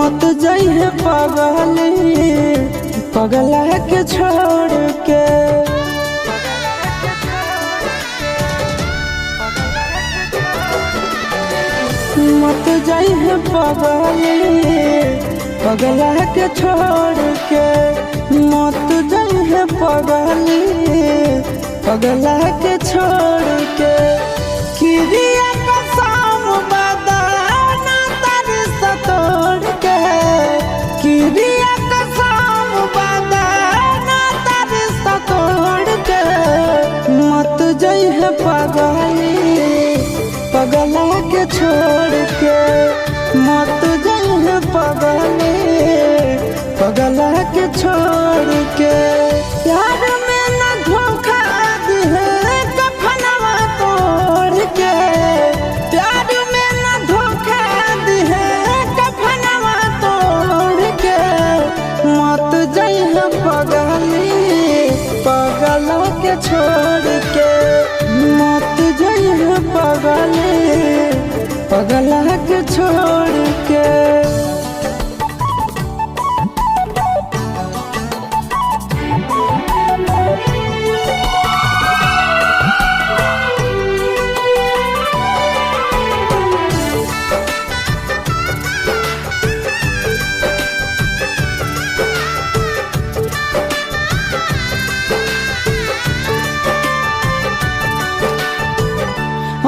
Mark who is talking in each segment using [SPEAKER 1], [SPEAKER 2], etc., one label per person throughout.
[SPEAKER 1] मत जाइए पगला के छोड़ के। मत जाइए पगला के छोड़ के। मत जाइए पगला के छोड़ के। किरिया कसम बदाना तारी सतोड़ के। किरिया कसम बदाना तारी सतोड़ के। मत जाइए पगला के छोड़ के। मत जाइए पगला के छोड़ के। प्यार में न धोखा दिहे कफनवा तोड़ के। प्यार में न धोखा दिहे कफनवा तोड़ के। मत जाइए पगला के छोड़ के। मत जाइए पगला के छोड़ के।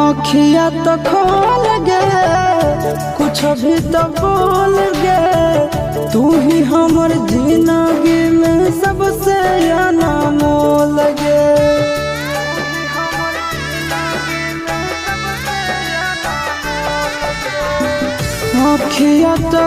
[SPEAKER 1] अखिया तो खोल गे कुछ भी तो बोल गे। तू ही हमर जिंदगी में सबसे अनमोल गे। अखिया तो